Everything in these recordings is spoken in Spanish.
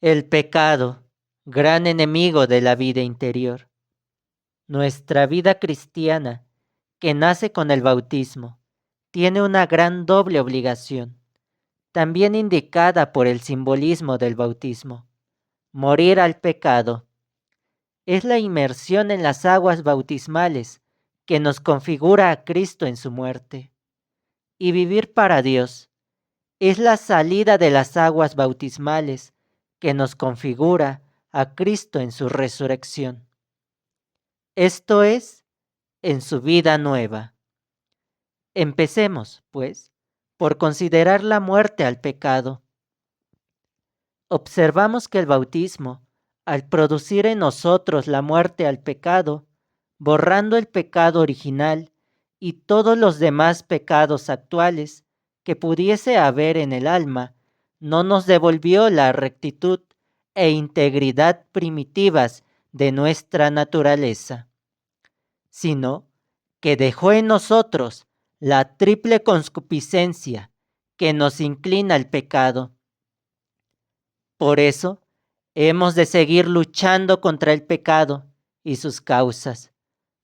El pecado, gran enemigo de la vida interior. Nuestra vida cristiana, que nace con el bautismo, tiene una gran doble obligación, también indicada por el simbolismo del bautismo. Morir al pecado es la inmersión en las aguas bautismales que nos configura a Cristo en su muerte. Y vivir para Dios es la salida de las aguas bautismales que nos configura a Cristo en su resurrección. Esto es, en su vida nueva. Empecemos, pues, por considerar la muerte al pecado. Observamos que el bautismo, al producir en nosotros la muerte al pecado, borrando el pecado original y todos los demás pecados actuales que pudiese haber en el alma, no nos devolvió la rectitud e integridad primitivas de nuestra naturaleza, sino que dejó en nosotros la triple concupiscencia que nos inclina al pecado. Por eso, hemos de seguir luchando contra el pecado y sus causas,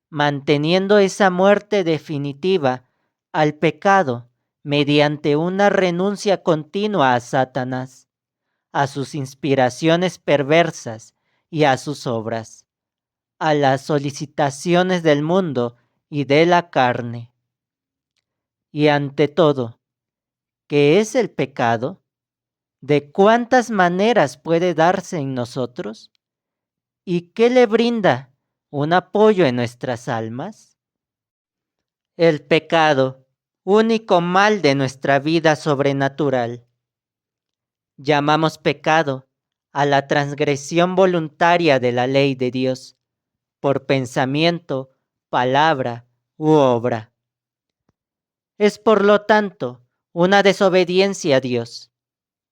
manteniendo esa muerte definitiva al pecado mediante una renuncia continua a Satanás, a sus inspiraciones perversas y a sus obras, a las solicitaciones del mundo y de la carne. Y ante todo, ¿qué es el pecado? ¿De cuántas maneras puede darse en nosotros? ¿Y qué le brinda un apoyo en nuestras almas? El pecado, único mal de nuestra vida sobrenatural. Llamamos pecado a la transgresión voluntaria de la ley de Dios, por pensamiento, palabra u obra. Es por lo tanto una desobediencia a Dios,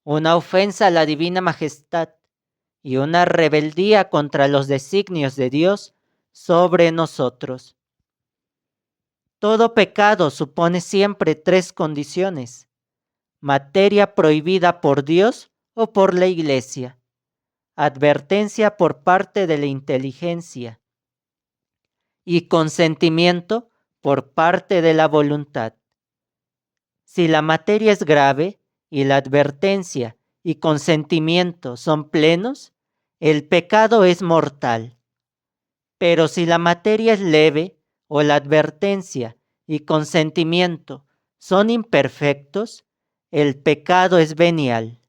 una ofensa a la divina majestad y una rebeldía contra los designios de Dios sobre nosotros. Todo pecado supone siempre tres condiciones: materia prohibida por Dios o por la Iglesia, advertencia por parte de la inteligencia y consentimiento por parte de la voluntad. Si la materia es grave y la advertencia y consentimiento son plenos, el pecado es mortal. Pero si la materia es leve o la advertencia y consentimiento son imperfectos, el pecado es venial.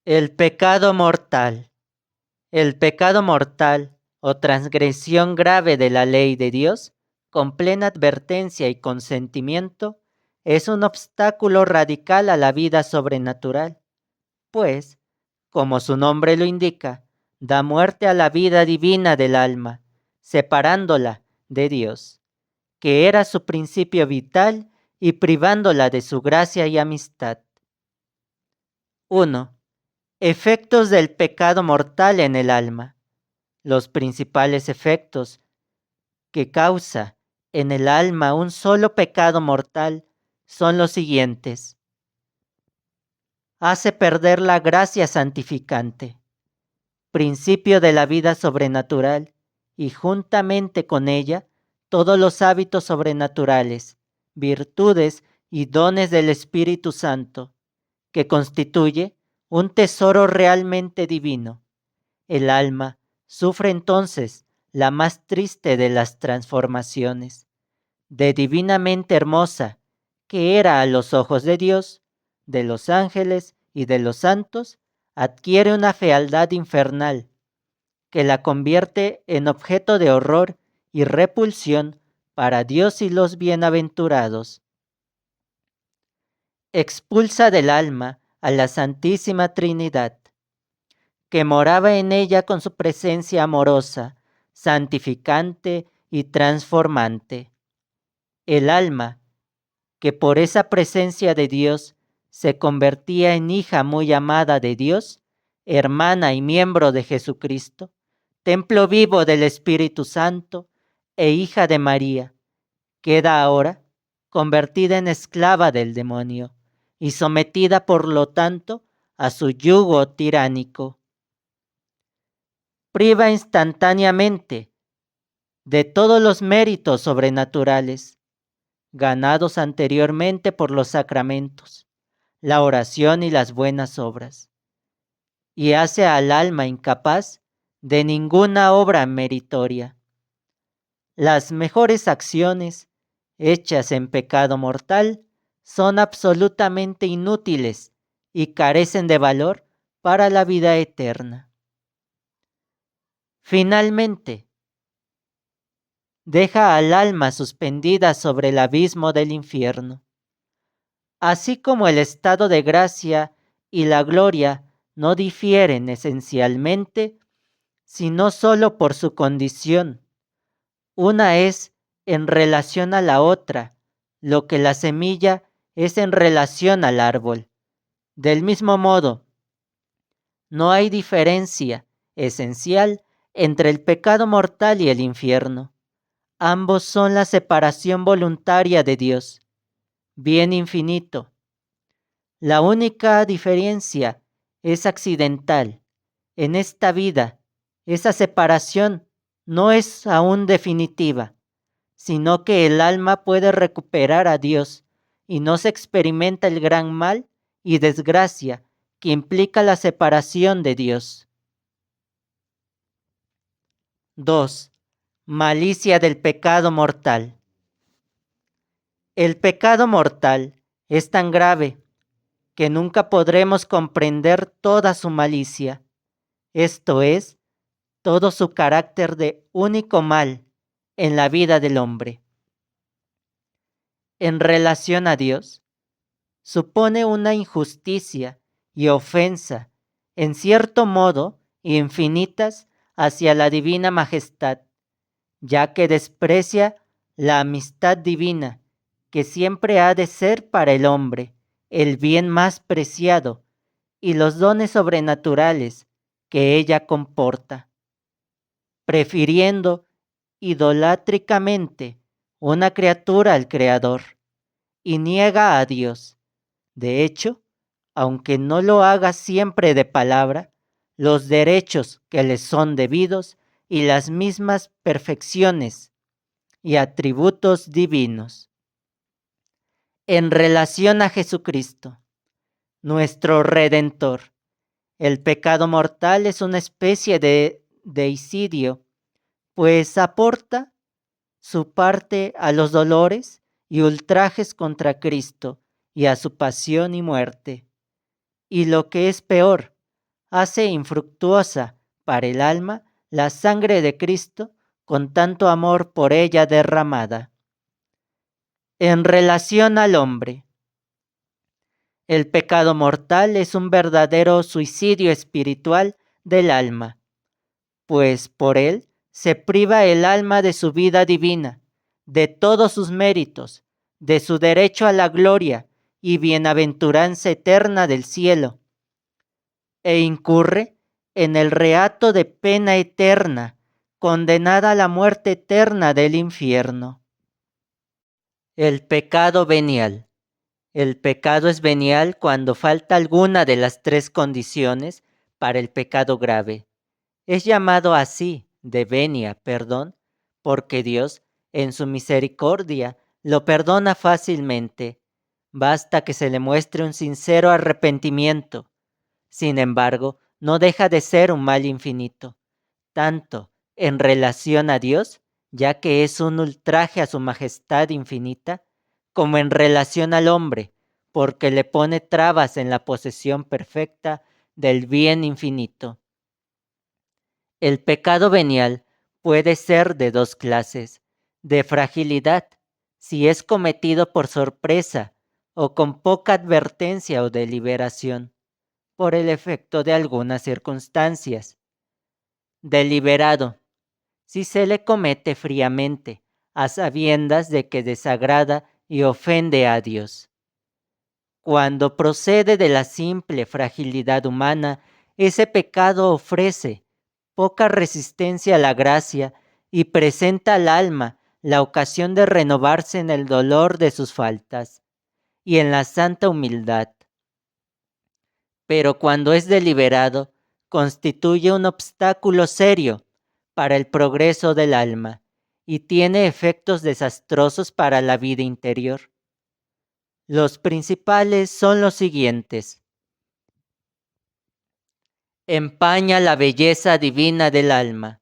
El pecado mortal. El pecado mortal o transgresión grave de la ley de Dios, con plena advertencia y consentimiento, es un obstáculo radical a la vida sobrenatural, pues, como su nombre lo indica, da muerte a la vida divina del alma, separándola de Dios, que era su principio vital, y privándola de su gracia y amistad. 1. Efectos del pecado mortal en el alma. Los principales efectos que causa en el alma un solo pecado mortal son los siguientes. Hace perder la gracia santificante, principio de la vida sobrenatural, y juntamente con ella todos los hábitos sobrenaturales, virtudes y dones del Espíritu Santo, que constituye un tesoro realmente divino. El alma sufre entonces la más triste de las transformaciones, de divinamente hermosa, que era a los ojos de Dios, de los ángeles y de los santos, adquiere una fealdad infernal, que la convierte en objeto de horror y repulsión para Dios y los bienaventurados. Expulsa del alma a la Santísima Trinidad, que moraba en ella con su presencia amorosa, santificante y transformante. El alma, que por esa presencia de Dios se convertía en hija muy amada de Dios, hermana y miembro de Jesucristo, templo vivo del Espíritu Santo e hija de María, queda ahora convertida en esclava del demonio y sometida por lo tanto a su yugo tiránico. Priva instantáneamente de todos los méritos sobrenaturales, ganados anteriormente por los sacramentos, la oración y las buenas obras, y hace al alma incapaz de ninguna obra meritoria. Las mejores acciones hechas en pecado mortal son absolutamente inútiles y carecen de valor para la vida eterna. Finalmente, deja al alma suspendida sobre el abismo del infierno. Así como el estado de gracia y la gloria no difieren esencialmente, sino solo por su condición. Una es en relación a la otra, lo que la semilla es en relación al árbol. Del mismo modo, no hay diferencia esencial entre el pecado mortal y el infierno. Ambos son la separación voluntaria de Dios, bien infinito. La única diferencia es accidental. En esta vida, esa separación no es aún definitiva, sino que el alma puede recuperar a Dios y no se experimenta el gran mal y desgracia que implica la separación de Dios. 2. Malicia del pecado mortal. El pecado mortal es tan grave que nunca podremos comprender toda su malicia, esto es, todo su carácter de único mal en la vida del hombre. En relación a Dios, supone una injusticia y ofensa, en cierto modo infinitas, hacia la divina majestad, ya que desprecia la amistad divina, que siempre ha de ser para el hombre el bien más preciado, y los dones sobrenaturales que ella comporta, prefiriendo idolátricamente una criatura al Creador, y niega a Dios. De hecho, aunque no lo haga siempre de palabra, los derechos que le son debidos y las mismas perfecciones y atributos divinos. En relación a Jesucristo, nuestro Redentor, el pecado mortal es una especie de deicidio, pues aporta su parte a los dolores y ultrajes contra Cristo y a su pasión y muerte. Y lo que es peor, hace infructuosa para el alma la sangre de Cristo con tanto amor por ella derramada. En relación al hombre, el pecado mortal es un verdadero suicidio espiritual del alma, pues por él se priva el alma de su vida divina, de todos sus méritos, de su derecho a la gloria y bienaventuranza eterna del cielo, e incurre en el reato de pena eterna, condenada a la muerte eterna del infierno. El pecado venial. El pecado es venial cuando falta alguna de las tres condiciones para el pecado grave. Es llamado así, de venia, perdón, porque Dios, en su misericordia, lo perdona fácilmente. Basta que se le muestre un sincero arrepentimiento. Sin embargo, no deja de ser un mal infinito, tanto en relación a Dios, ya que es un ultraje a su majestad infinita, como en relación al hombre, porque le pone trabas en la posesión perfecta del bien infinito. El pecado venial puede ser de dos clases: de fragilidad, si es cometido por sorpresa o con poca advertencia o deliberación, por el efecto de algunas circunstancias; deliberado, si se le comete fríamente, a sabiendas de que desagrada y ofende a Dios. Cuando procede de la simple fragilidad humana, ese pecado ofrece poca resistencia a la gracia y presenta al alma la ocasión de renovarse en el dolor de sus faltas y en la santa humildad. pero cuando es deliberado, constituye un obstáculo serio para el progreso del alma y tiene efectos desastrosos para la vida interior. Los principales son los siguientes. Empaña la belleza divina del alma.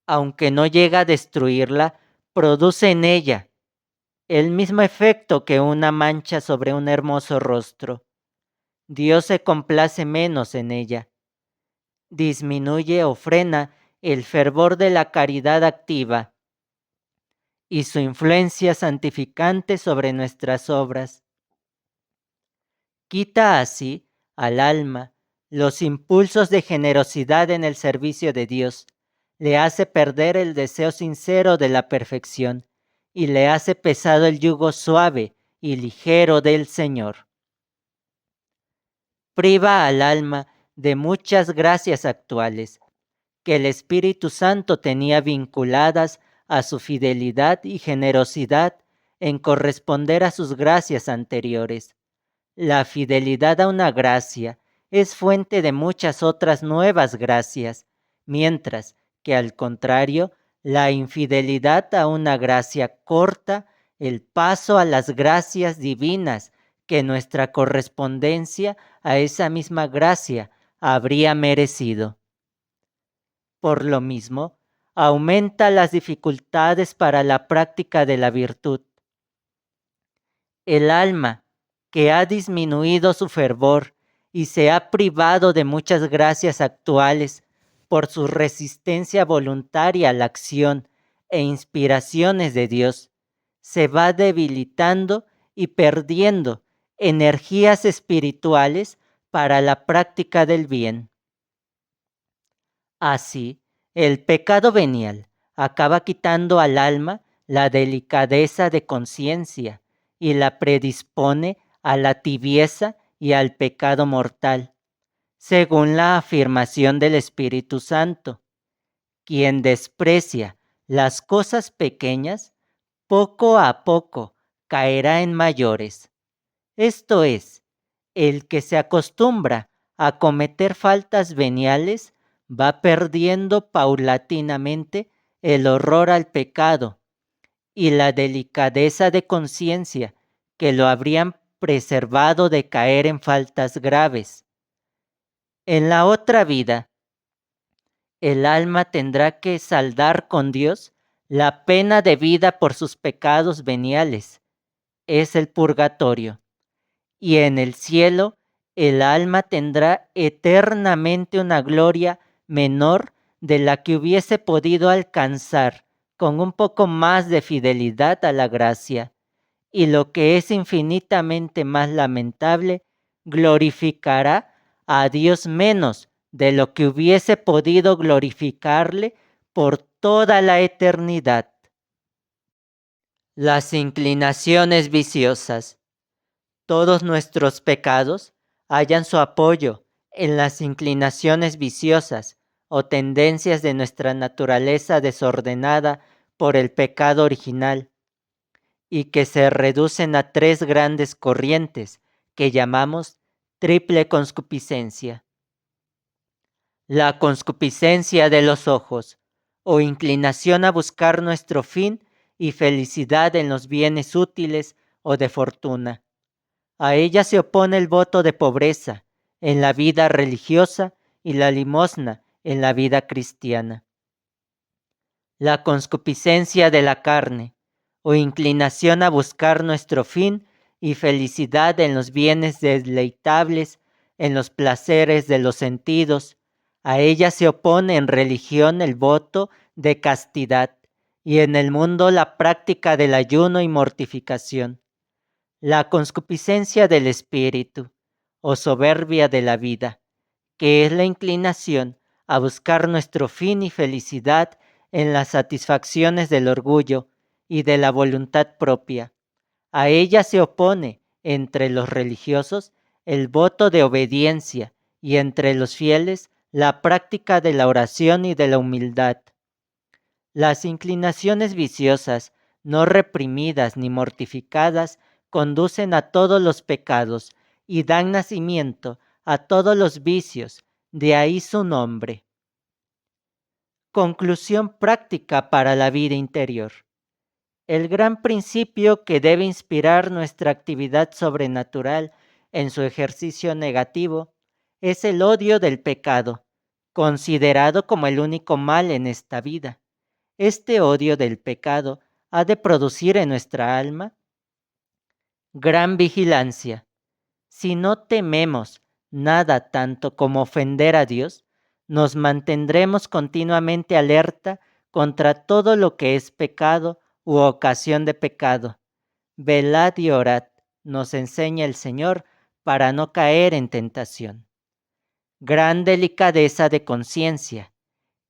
Aunque no llega a destruirla, produce en ella el mismo efecto que una mancha sobre un hermoso rostro. Dios se complace menos en ella. Disminuye o frena el fervor de la caridad activa y su influencia santificante sobre nuestras obras. Quita así al alma los impulsos de generosidad en el servicio de Dios, le hace perder el deseo sincero de la perfección y le hace pesado el yugo suave y ligero del Señor. Priva al alma de muchas gracias actuales que el Espíritu Santo tenía vinculadas a su fidelidad y generosidad en corresponder a sus gracias anteriores. La fidelidad a una gracia es fuente de muchas otras nuevas gracias, mientras que al contrario, la infidelidad a una gracia corta el paso a las gracias divinas que nuestra correspondencia a esa misma gracia habría merecido. Por lo mismo, aumenta las dificultades para la práctica de la virtud. El alma que ha disminuido su fervor y se ha privado de muchas gracias actuales por su resistencia voluntaria a la acción e inspiraciones de Dios, se va debilitando y perdiendo energías espirituales para la práctica del bien. Así, el pecado venial acaba quitando al alma la delicadeza de conciencia y la predispone a la tibieza y al pecado mortal, según la afirmación del Espíritu Santo. Quien desprecia las cosas pequeñas, poco a poco caerá en mayores. Esto es, el que se acostumbra a cometer faltas veniales va perdiendo paulatinamente el horror al pecado y la delicadeza de conciencia que lo habrían preservado de caer en faltas graves. En la otra vida, el alma tendrá que saldar con Dios la pena debida por sus pecados veniales. Es el purgatorio. Y en el cielo, el alma tendrá eternamente una gloria menor de la que hubiese podido alcanzar con un poco más de fidelidad a la gracia. Y lo que es infinitamente más lamentable, glorificará a Dios menos de lo que hubiese podido glorificarle por toda la eternidad. Las inclinaciones viciosas. Todos nuestros pecados hallan su apoyo en las inclinaciones viciosas o tendencias de nuestra naturaleza desordenada por el pecado original, y que se reducen a tres grandes corrientes que llamamos triple concupiscencia. La concupiscencia de los ojos, o inclinación a buscar nuestro fin y felicidad en los bienes útiles o de fortuna. A ella se opone el voto de pobreza en la vida religiosa y la limosna en la vida cristiana. La concupiscencia de la carne, o inclinación a buscar nuestro fin y felicidad en los bienes deleitables, en los placeres de los sentidos. A ella se opone en religión el voto de castidad y en el mundo la práctica del ayuno y mortificación. La concupiscencia del espíritu, o soberbia de la vida, que es la inclinación a buscar nuestro fin y felicidad en las satisfacciones del orgullo y de la voluntad propia. A ella se opone entre los religiosos el voto de obediencia y entre los fieles la práctica de la oración y de la humildad. Las inclinaciones viciosas, no reprimidas ni mortificadas, conducen a todos los pecados y dan nacimiento a todos los vicios, de ahí su nombre. Conclusión práctica para la vida interior. El gran principio que debe inspirar nuestra actividad sobrenatural en su ejercicio negativo es el odio del pecado, considerado como el único mal en esta vida. Este odio del pecado ha de producir en nuestra alma gran vigilancia. Si no tememos nada tanto como ofender a Dios, nos mantendremos continuamente alerta contra todo lo que es pecado u ocasión de pecado. Velad y orad, nos enseña el Señor, para no caer en tentación. Gran delicadeza de conciencia.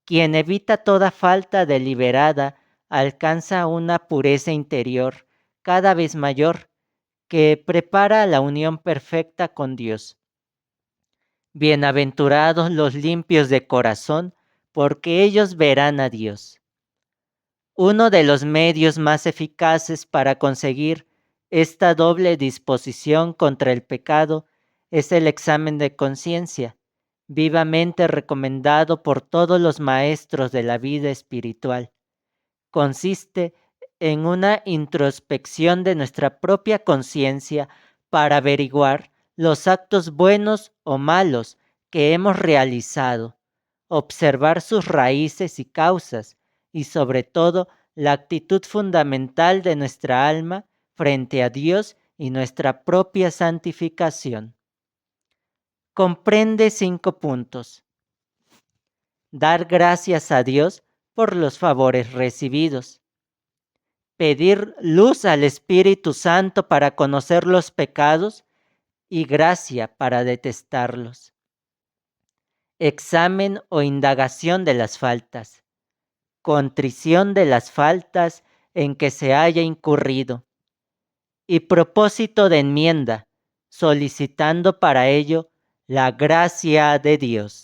Quien evita toda falta deliberada alcanza una pureza interior cada vez mayor que prepara la unión perfecta con Dios. Bienaventurados los limpios de corazón, porque ellos verán a Dios. Uno de los medios más eficaces para conseguir esta doble disposición contra el pecado es el examen de conciencia, vivamente recomendado por todos los maestros de la vida espiritual. Consiste en una introspección de nuestra propia conciencia para averiguar los actos buenos o malos que hemos realizado, observar sus raíces y causas, y sobre todo la actitud fundamental de nuestra alma frente a Dios y nuestra propia santificación. Comprende 5 puntos. Dar gracias a Dios por los favores recibidos. Pedir luz al Espíritu Santo para conocer los pecados y gracia para detestarlos. Examen o indagación de las faltas. Contrición de las faltas en que se haya incurrido. Y propósito de enmienda, solicitando para ello la gracia de Dios.